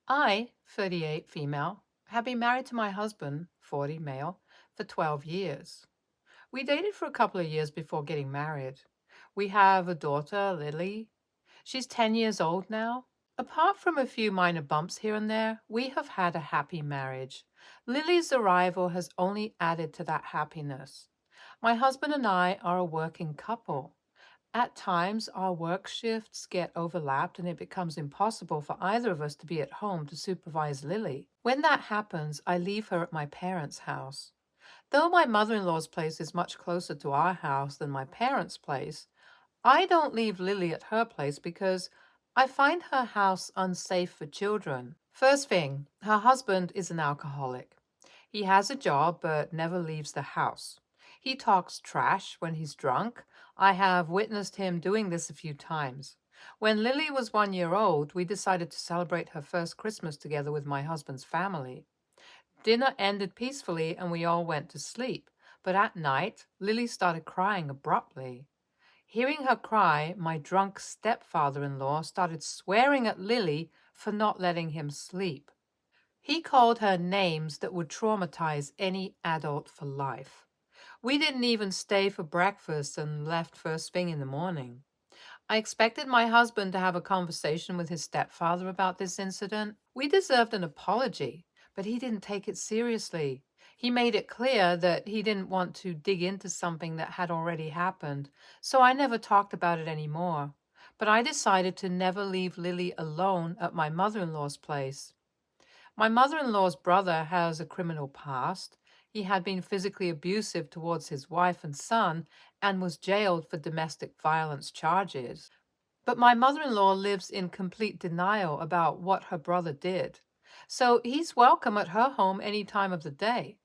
I, 38 female, have been married to my husband, 40 male, for 12 years. We dated for a couple of years before getting married. We have a daughter, Lily. She's 10 years old now. Apart from a few minor bumps here and there, we have had a happy marriage. Lily's arrival has only added to that happiness. My husband and I are a working couple. At times, our work shifts get overlapped and it becomes impossible for either of us to be at home to supervise Lily. When that happens, I leave her at my parents' house. Though my mother-in-law's place is much closer to our house than my parents' place, I don't leave Lily at her place because I find her house unsafe for children. First thing, her husband is an alcoholic. He has a job but never leaves the house. He talks trash when he's drunk. I have witnessed him doing this a few times. When Lily was 1 year old, we decided to celebrate her first Christmas together with my husband's family. Dinner ended peacefully and we all went to sleep. But at night, Lily started crying abruptly. Hearing her cry, my drunk stepfather-in-law started swearing at Lily for not letting him sleep. He called her names that would traumatize any adult for life. We didn't even stay for breakfast and left first thing in the morning. I expected my husband to have a conversation with his stepfather about this incident. We deserved an apology, but he didn't take it seriously. He made it clear that he didn't want to dig into something that had already happened, so I never talked about it anymore. But I decided to never leave Lily alone at my mother-in-law's place. My mother-in-law's brother has a criminal past. He had been physically abusive towards his wife and son and was jailed for domestic violence charges. But my mother-in-law lives in complete denial about what her brother did. So he's welcome at her home any time of the day.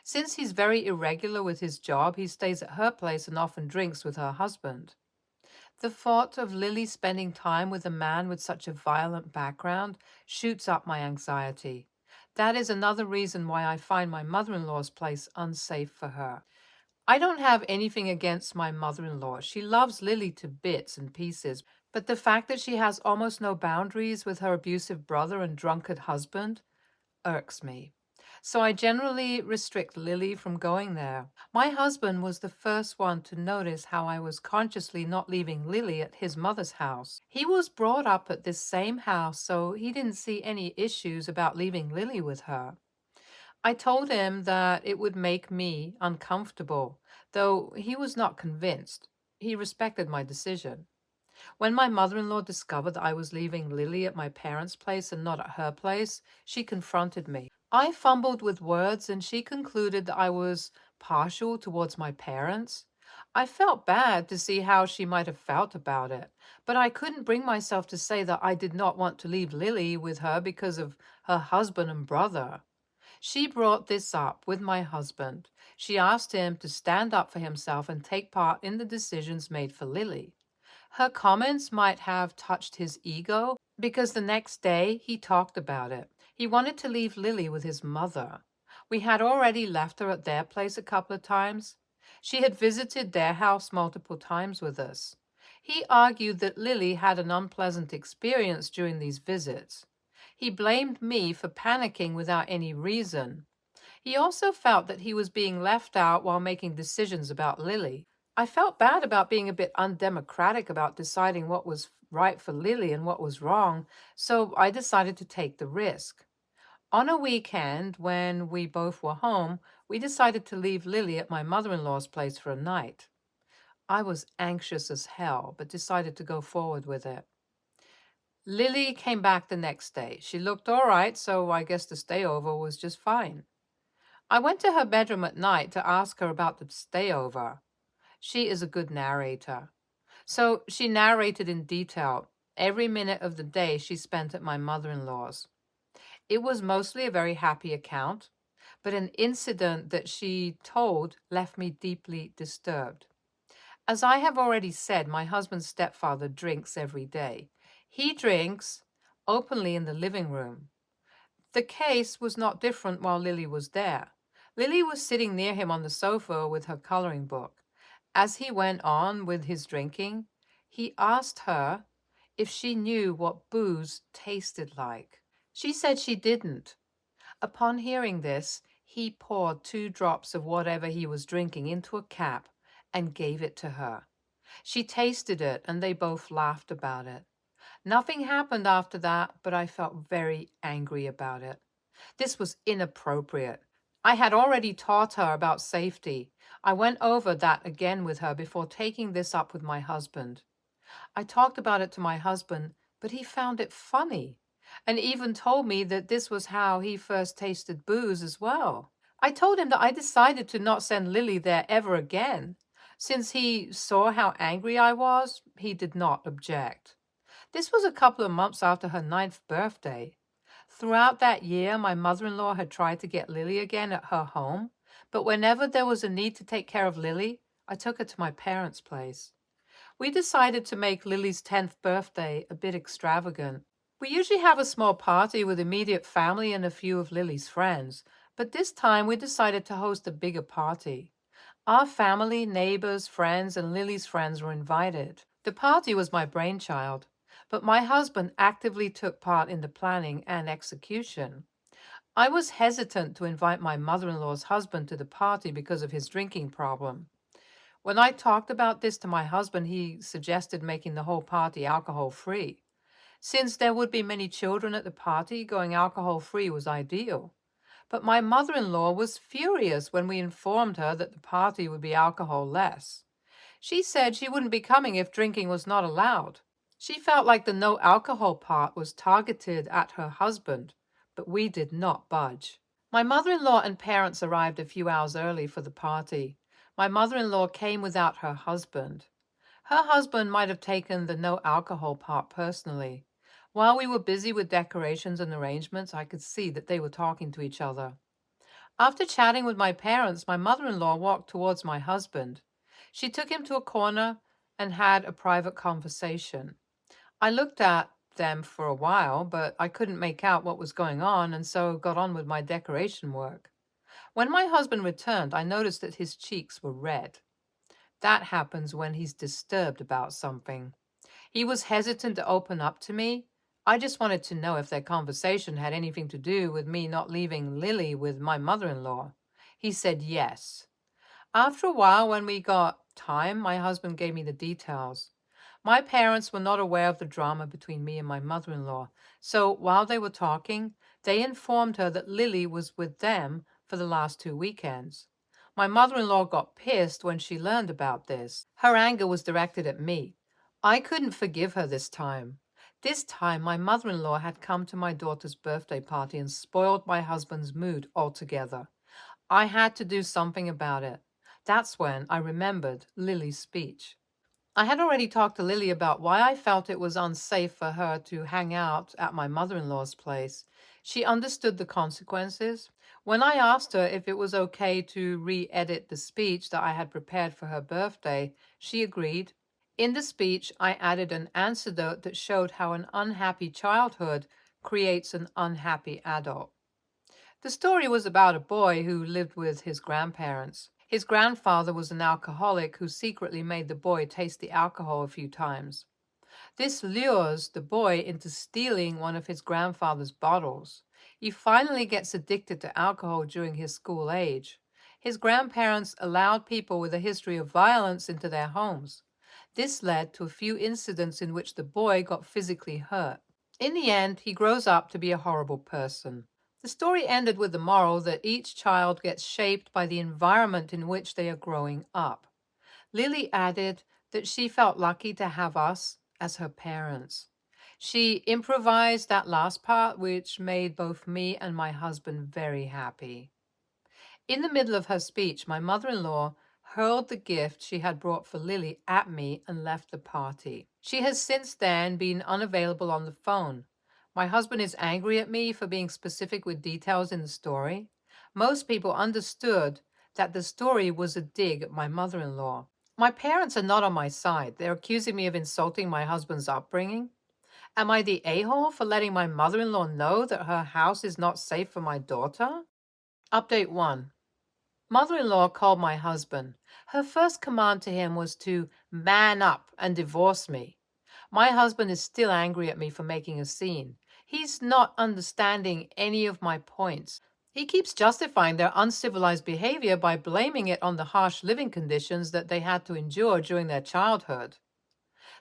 Since he's very irregular with his job, he stays at her place and often drinks with her husband. The thought of Lily spending time with a man with such a violent background shoots up my anxiety. That is another reason why I find my mother-in-law's place unsafe for her. I don't have anything against my mother-in-law. She loves Lily to bits and pieces, but the fact that she has almost no boundaries with her abusive brother and drunkard husband irks me. So I generally restrict Lily from going there. My husband was the first one to notice how I was consciously not leaving Lily at his mother's house. He was brought up at this same house, so he didn't see any issues about leaving Lily with her. I told him that it would make me uncomfortable, though he was not convinced. He respected my decision. When my mother-in-law discovered that I was leaving Lily at my parents' place and not at her place, she confronted me. I fumbled with words and she concluded that I was partial towards my parents. I felt bad to see how she might have felt about it, but I couldn't bring myself to say that I did not want to leave Lily with her because of her husband and brother. She brought this up with my husband. She asked him to stand up for himself and take part in the decisions made for Lily. Her comments might have touched his ego because the next day he talked about it. He wanted to leave Lily with his mother. We had already left her at their place a couple of times. She had visited their house multiple times with us. He argued that Lily had an unpleasant experience during these visits. He blamed me for panicking without any reason. He also felt that he was being left out while making decisions about Lily. I felt bad about being a bit undemocratic about deciding what was right for Lily and what was wrong, so I decided to take the risk. On a weekend, when we both were home, we decided to leave Lily at my mother-in-law's place for a night. I was anxious as hell, but decided to go forward with it. Lily came back the next day. She looked all right, so I guess the stayover was just fine. I went to her bedroom at night to ask her about the stayover. She is a good narrator. So she narrated in detail every minute of the day she spent at my mother-in-law's. It was mostly a very happy account, but an incident that she told left me deeply disturbed. As I have already said, my husband's stepfather drinks every day. He drinks openly in the living room. The case was not different while Lily was there. Lily was sitting near him on the sofa with her coloring book. As he went on with his drinking, he asked her if she knew what booze tasted like. She said she didn't. Upon hearing this, he poured 2 drops of whatever he was drinking into a cap and gave it to her. She tasted it and they both laughed about it. Nothing happened after that, but I felt very angry about it. This was inappropriate. I had already taught her about safety. I went over that again with her before taking this up with my husband. I talked about it to my husband, but he found it funny and even told me that this was how he first tasted booze as well. I told him that I decided to not send Lily there ever again. Since he saw how angry I was, he did not object. This was a couple of months after her 9th birthday. Throughout that year, my mother-in-law had tried to get Lily again at her home, but whenever there was a need to take care of Lily, I took her to my parents' place. We decided to make Lily's 10th birthday a bit extravagant. We usually have a small party with immediate family and a few of Lily's friends, but this time we decided to host a bigger party. Our family, neighbors, friends, and Lily's friends were invited. The party was my brainchild, but my husband actively took part in the planning and execution. I was hesitant to invite my mother-in-law's husband to the party because of his drinking problem. When I talked about this to my husband, he suggested making the whole party alcohol-free. Since there would be many children at the party, going alcohol-free was ideal. But my mother-in-law was furious when we informed her that the party would be alcohol-less. She said she wouldn't be coming if drinking was not allowed. She felt like the no alcohol part was targeted at her husband, but we did not budge. My mother-in-law and parents arrived a few hours early for the party. My mother-in-law came without her husband. Her husband might have taken the no alcohol part personally. While we were busy with decorations and arrangements, I could see that they were talking to each other. After chatting with my parents, my mother-in-law walked towards my husband. She took him to a corner and had a private conversation. I looked at them for a while, but I couldn't make out what was going on, and so got on with my decoration work. When my husband returned, I noticed that his cheeks were red. That happens when he's disturbed about something. He was hesitant to open up to me. I just wanted to know if their conversation had anything to do with me not leaving Lily with my mother-in-law. He said yes. After a while, when we got time, my husband gave me the details. My parents were not aware of the drama between me and my mother-in-law, so while they were talking, they informed her that Lily was with them for the last 2 weekends. My mother-in-law got pissed when she learned about this. Her anger was directed at me. I couldn't forgive her this time. This time, my mother-in-law had come to my daughter's birthday party and spoiled my husband's mood altogether. I had to do something about it. That's when I remembered Lily's speech. I had already talked to Lily about why I felt it was unsafe for her to hang out at my mother-in-law's place. She understood the consequences. When I asked her if it was okay to re-edit the speech that I had prepared for her birthday, she agreed. In the speech, I added an anecdote that showed how an unhappy childhood creates an unhappy adult. The story was about a boy who lived with his grandparents. His grandfather was an alcoholic who secretly made the boy taste the alcohol a few times. This lures the boy into stealing one of his grandfather's bottles. He finally gets addicted to alcohol during his school age. His grandparents allowed people with a history of violence into their homes. This led to a few incidents in which the boy got physically hurt. In the end, he grows up to be a horrible person. The story ended with the moral that each child gets shaped by the environment in which they are growing up. Lily added that she felt lucky to have us as her parents. She improvised that last part, which made both me and my husband very happy. In the middle of her speech, my mother-in-law hurled the gift she had brought for Lily at me and left the party. She has since then been unavailable on the phone. My husband is angry at me for being specific with details in the story. Most people understood that the story was a dig at my mother-in-law. My parents are not on my side. They're accusing me of insulting my husband's upbringing. Am I the a-hole for letting my mother-in-law know that her house is not safe for my daughter? Update 1. Mother-in-law called my husband. Her first command to him was to man up and divorce me. My husband is still angry at me for making a scene. He's not understanding any of my points. He keeps justifying their uncivilized behavior by blaming it on the harsh living conditions that they had to endure during their childhood.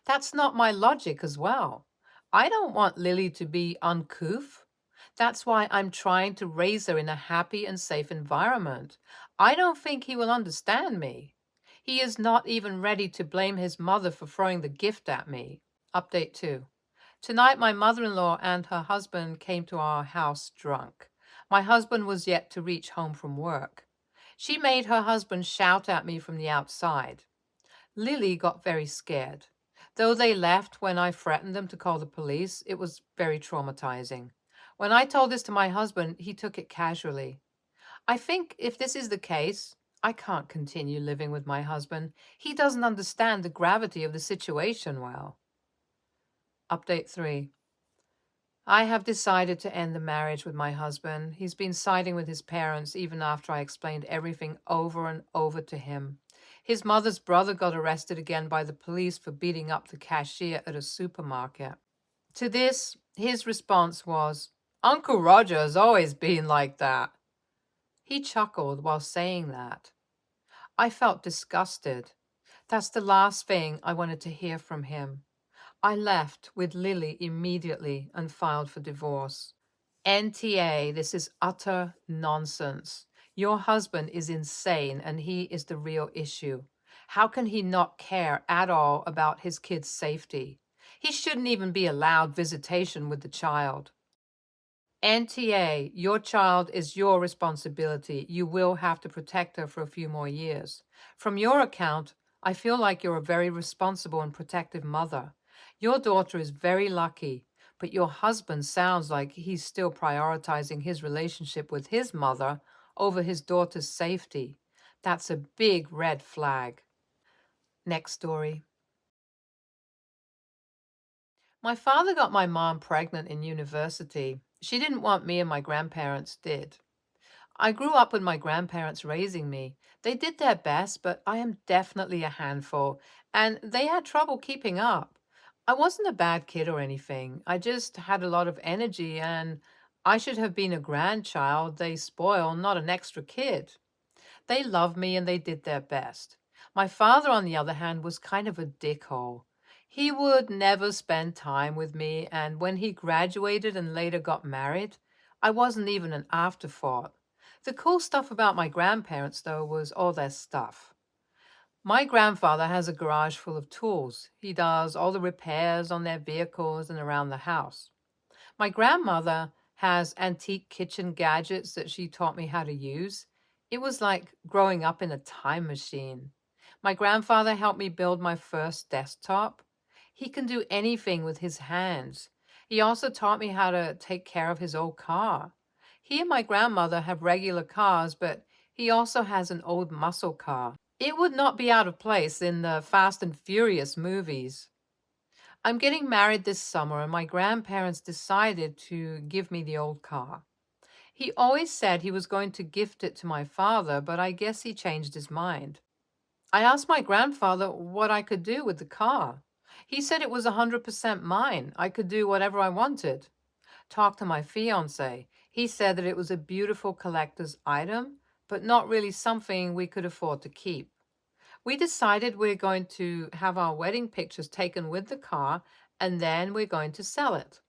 That's not my logic as well. I don't want Lily to be uncouth. That's why I'm trying to raise her in a happy and safe environment. I don't think he will understand me. He is not even ready to blame his mother for throwing the gift at me. Update 2. Tonight, my mother in law and her husband came to our house drunk. My husband was yet to reach home from work. She made her husband shout at me from the outside. Lily got very scared. Though they left when I threatened them to call the police, it was very traumatizing. When I told this to my husband, he took it casually. I think if this is the case, I can't continue living with my husband. He doesn't understand the gravity of the situation well. Update 3. I have decided to end the marriage with my husband. He's been siding with his parents even after I explained everything over and over to him. His mother's brother got arrested again by the police for beating up the cashier at a supermarket. To this, his response was, "Uncle Roger has always been like that." He chuckled while saying that. I felt disgusted. That's the last thing I wanted to hear from him. I left with Lily immediately and filed for divorce. NTA, this is utter nonsense. Your husband is insane and he is the real issue. How can he not care at all about his kid's safety? He shouldn't even be allowed visitation with the child. NTA, your child is your responsibility. You will have to protect her for a few more years. From your account, I feel like you're a very responsible and protective mother. Your daughter is very lucky, but your husband sounds like he's still prioritizing his relationship with his mother over his daughter's safety. That's a big red flag. Next story. My father got my mom pregnant in university. She didn't want me and my grandparents did. I grew up with my grandparents raising me. They did their best, but I am definitely a handful, and they had trouble keeping up. I wasn't a bad kid or anything. I just had a lot of energy, and I should have been a grandchild they spoil, not an extra kid. They loved me and they did their best. My father, on the other hand, was kind of a dickhole. He would never spend time with me, and when he graduated and later got married, I wasn't even an afterthought. The cool stuff about my grandparents, though, was all their stuff. My grandfather has a garage full of tools. He does all the repairs on their vehicles and around the house. My grandmother has antique kitchen gadgets that she taught me how to use. It was like growing up in a time machine. My grandfather helped me build my first desktop. He can do anything with his hands. He also taught me how to take care of his old car. He and my grandmother have regular cars, but he also has an old muscle car. It would not be out of place in the Fast and Furious movies. I'm getting married this summer, and my grandparents decided to give me the old car. He always said he was going to gift it to my father, but I guess he changed his mind. I asked my grandfather what I could do with the car. He said it was 100% mine. I could do whatever I wanted. Talked to my fiance. He said that it was a beautiful collector's item, but not really something we could afford to keep. We decided we're going to have our wedding pictures taken with the car, and then we're going to sell it.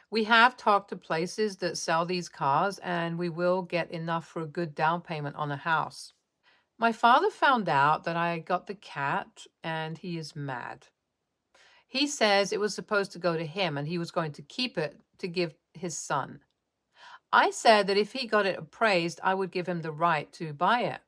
We have talked to places that sell these cars, and we will get enough for a good down payment on a house. My father found out that I got the cat, and he is mad. He says it was supposed to go to him, and he was going to keep it to give his son. I said that if he got it appraised, I would give him the right to buy it.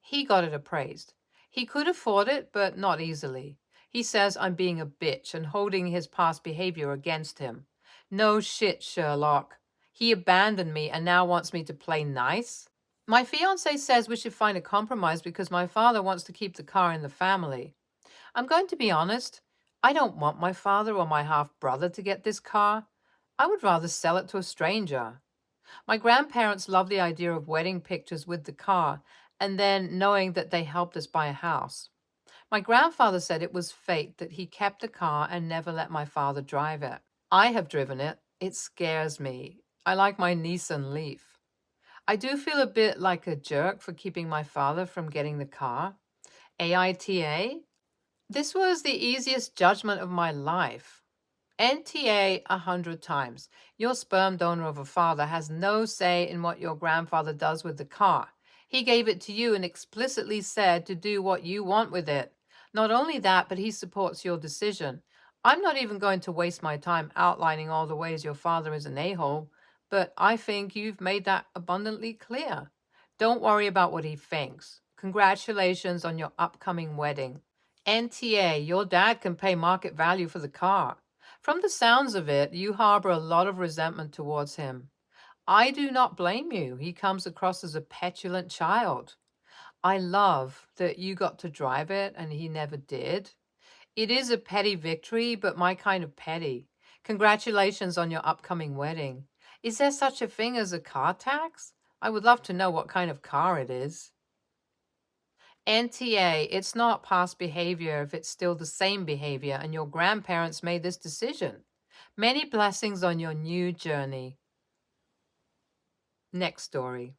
He got it appraised. He could afford it, but not easily. He says I'm being a bitch and holding his past behavior against him. No shit, Sherlock. He abandoned me and now wants me to play nice? My fiance says we should find a compromise because my father wants to keep the car in the family. I'm going to be honest. I don't want my father or my half-brother to get this car. I would rather sell it to a stranger. My grandparents love the idea of wedding pictures with the car and then knowing that they helped us buy a house. My grandfather said it was fate that he kept the car and never let my father drive it. I have driven it. It scares me. I like my Nissan Leaf. I do feel a bit like a jerk for keeping my father from getting the car. AITA? This was the easiest judgment of my life. NTA 100 times. Your sperm donor of a father has no say in what your grandfather does with the car. He gave it to you and explicitly said to do what you want with it. Not only that, but he supports your decision. I'm not even going to waste my time outlining all the ways your father is an a-hole, but I think you've made that abundantly clear. Don't worry about what he thinks. Congratulations on your upcoming wedding. NTA, your dad can pay market value for the car. From the sounds of it, you harbor a lot of resentment towards him. I do not blame you. He comes across as a petulant child. I love that you got to drive it and he never did. It is a petty victory, but my kind of petty. Congratulations on your upcoming wedding. Is there such a thing as a car tax? I would love to know what kind of car it is. NTA, it's not past behavior if it's still the same behavior and your grandparents made this decision. Many blessings on your new journey. Next story.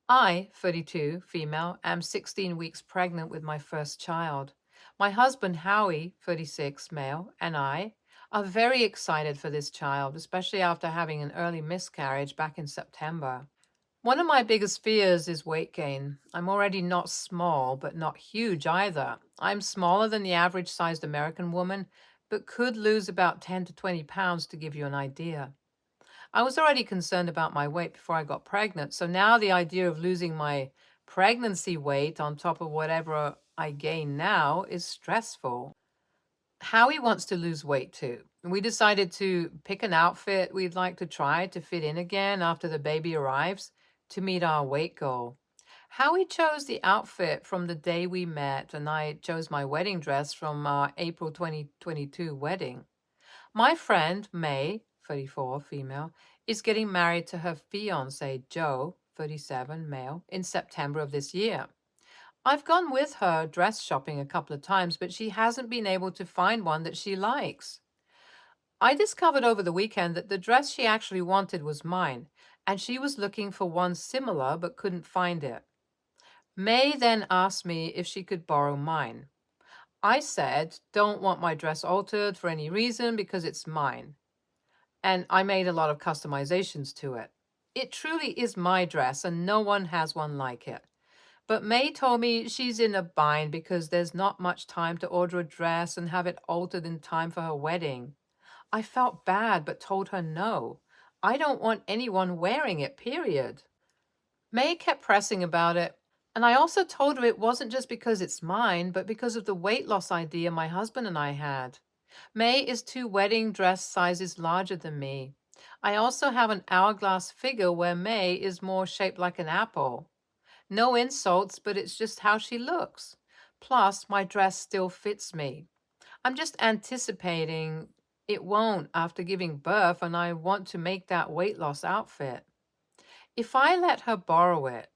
I, 32, female, am 16 weeks pregnant with my first child. My husband, Howie, 36, male, and I are very excited for this child, especially after having an early miscarriage back in September. One of my biggest fears is weight gain. I'm already not small, but not huge either. I'm smaller than the average sized American woman, but could lose about 10 to 20 pounds to give you an idea. I was already concerned about my weight before I got pregnant, so now the idea of losing my pregnancy weight on top of whatever I gain now is stressful. Howie wants to lose weight too. We decided to pick an outfit we'd like to try to fit in again after the baby arrives to meet our weight goal. Howie chose the outfit from the day we met, and I chose my wedding dress from our April 2022 wedding. My friend, May, 34, female, is getting married to her fiance, Joe, 37, male, in September of this year. I've gone with her dress shopping a couple of times, but she hasn't been able to find one that she likes. I discovered over the weekend that the dress she actually wanted was mine, and she was looking for one similar but couldn't find it. May then asked me if she could borrow mine. I said, don't want my dress altered for any reason because it's mine. And I made a lot of customizations to it. It truly is my dress and no one has one like it. But May told me she's in a bind because there's not much time to order a dress and have it altered in time for her wedding. I felt bad but told her no. I don't want anyone wearing it, period. May kept pressing about it, and I also told her it wasn't just because it's mine, but because of the weight loss idea my husband and I had. May is 2 wedding dress sizes larger than me. I also have an hourglass figure where May is more shaped like an apple. No insults, but it's just how she looks. Plus, my dress still fits me. I'm just anticipating it won't after giving birth, and I want to make that weight loss outfit. If I let her borrow it,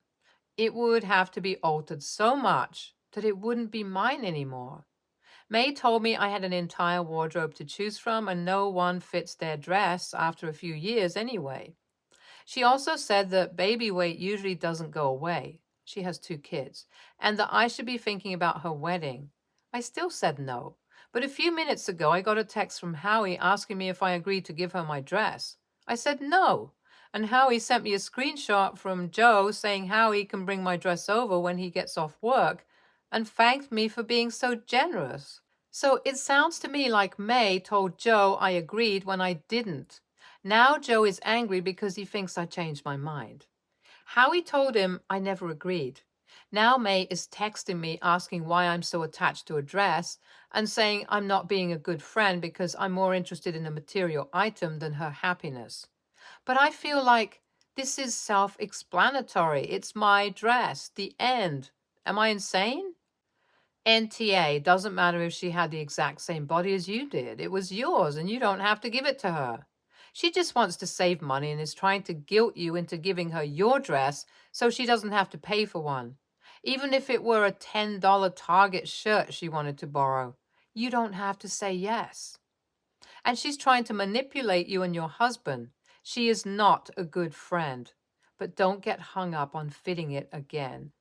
it would have to be altered so much that it wouldn't be mine anymore. May told me I had an entire wardrobe to choose from and no one fits their dress after a few years anyway. She also said that baby weight usually doesn't go away. She has 2 kids, and that I should be thinking about her wedding. I still said no, but a few minutes ago I got a text from Howie asking me if I agreed to give her my dress. I said no, and Howie sent me a screenshot from Joe saying Howie can bring my dress over when he gets off work and thanked me for being so generous. So it sounds to me like May told Joe I agreed when I didn't. Now Joe is angry because he thinks I changed my mind. Howie told him I never agreed. Now May is texting me asking why I'm so attached to a dress and saying I'm not being a good friend because I'm more interested in a material item than her happiness. But I feel like this is self-explanatory. It's my dress. The end. Am I insane? NTA, doesn't matter if she had the exact same body as you did. It was yours and you don't have to give it to her. She just wants to save money and is trying to guilt you into giving her your dress so she doesn't have to pay for one. Even if it were a $10 Target shirt she wanted to borrow, you don't have to say yes. And she's trying to manipulate you and your husband. She is not a good friend. But don't get hung up on fitting it again.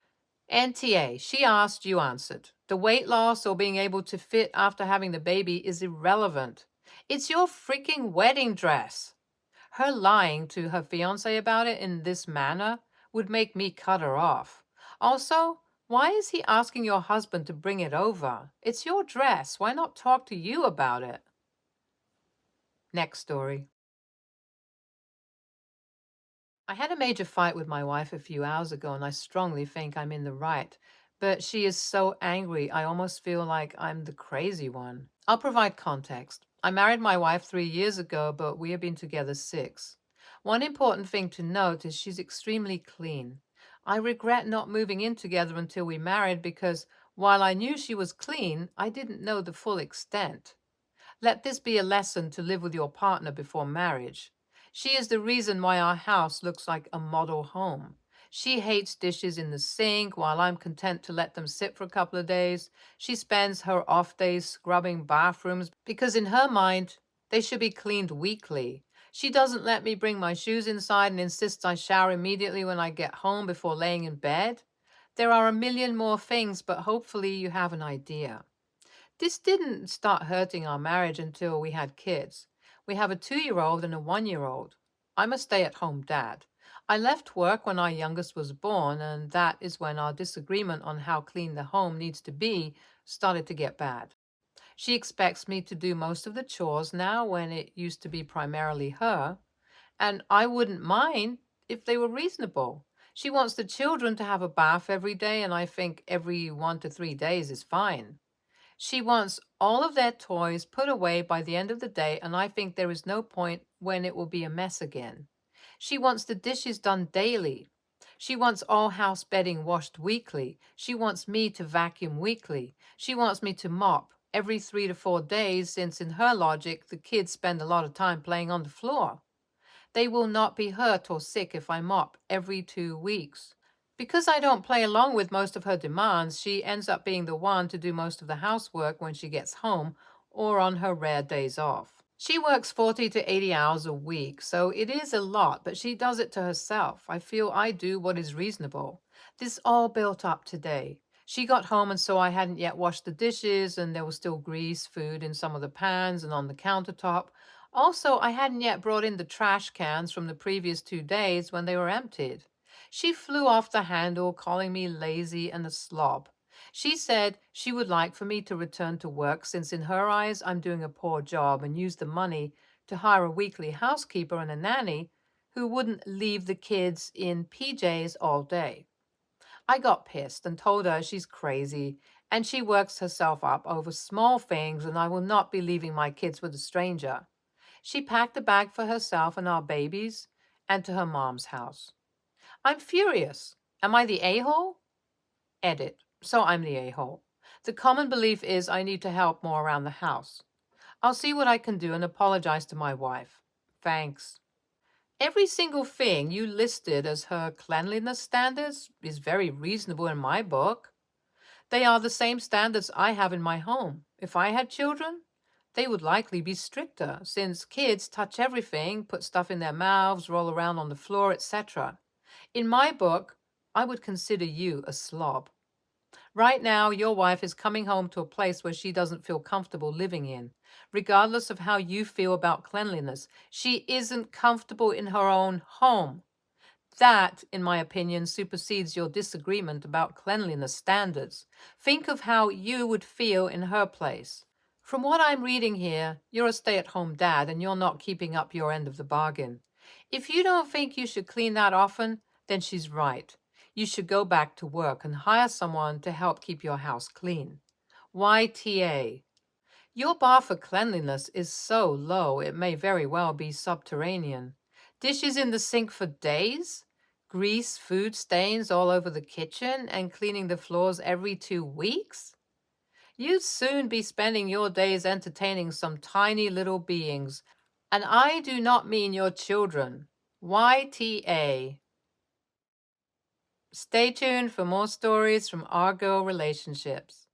NTA, she asked, you answered. The weight loss or being able to fit after having the baby is irrelevant. It's your freaking wedding dress. Her lying to her fiance about it in this manner would make me cut her off. Also, why is he asking your husband to bring it over? It's your dress. Why not talk to you about it? Next story. I had a major fight with my wife a few hours ago, and I strongly think I'm in the right. But she is so angry, I almost feel like I'm the crazy one. I'll provide context. I married my wife 3 years ago, but we have been together 6. One important thing to note is she's extremely clean. I regret not moving in together until we married because while I knew she was clean, I didn't know the full extent. Let this be a lesson to live with your partner before marriage. She is the reason why our house looks like a model home. She hates dishes in the sink while I'm content to let them sit for a couple of days. She spends her off days scrubbing bathrooms because in her mind, they should be cleaned weekly. She doesn't let me bring my shoes inside and insists I shower immediately when I get home before laying in bed. There are a million more things, but hopefully you have an idea. This didn't start hurting our marriage until we had kids. We have a 2-year-old and a 1-year-old. I'm a stay-at-home dad. I left work when our youngest was born, and that is when our disagreement on how clean the home needs to be started to get bad. She expects me to do most of the chores now when it used to be primarily her, and I wouldn't mind if they were reasonable. She wants the children to have a bath every day, and I think every 1 to 3 days is fine. She wants all of their toys put away by the end of the day, and I think there is no point when it will be a mess again. She wants the dishes done daily. She wants all house bedding washed weekly. She wants me to vacuum weekly. She wants me to mop every 3 to 4 days, since in her logic, the kids spend a lot of time playing on the floor. They will not be hurt or sick if I mop every 2 weeks. Because I don't play along with most of her demands, she ends up being the one to do most of the housework when she gets home or on her rare days off. She works 40 to 80 hours a week, so it is a lot, but she does it to herself. I feel I do what is reasonable. This all built up today. She got home and saw I hadn't yet washed the dishes, and there was still grease, food in some of the pans and on the countertop. Also, I hadn't yet brought in the trash cans from the previous 2 days when they were emptied. She flew off the handle, calling me lazy and a slob. She said she would like for me to return to work since in her eyes I'm doing a poor job, and use the money to hire a weekly housekeeper and a nanny who wouldn't leave the kids in PJs all day. I got pissed and told her she's crazy and she works herself up over small things, and I will not be leaving my kids with a stranger. She packed a bag for herself and our babies and to her mom's house. I'm furious. Am I the a-hole? Edit. So I'm the a-hole. The common belief is I need to help more around the house. I'll see what I can do and apologize to my wife. Thanks. Every single thing you listed as her cleanliness standards is very reasonable in my book. They are the same standards I have in my home. If I had children, they would likely be stricter, since kids touch everything, put stuff in their mouths, roll around on the floor, etc. In my book, I would consider you a slob. Right now, your wife is coming home to a place where she doesn't feel comfortable living in. Regardless of how you feel about cleanliness, she isn't comfortable in her own home. That, in my opinion, supersedes your disagreement about cleanliness standards. Think of how you would feel in her place. From what I'm reading here, you're a stay-at-home dad and you're not keeping up your end of the bargain. If you don't think you should clean that often, then she's right. You should go back to work and hire someone to help keep your house clean. YTA. Your bar for cleanliness is so low it may very well be subterranean. Dishes in the sink for days? Grease, food stains all over the kitchen, and cleaning the floors every 2 weeks? You'd soon be spending your days entertaining some tiny little beings, and I do not mean your children. YTA. Stay tuned for more stories from our girl relationships.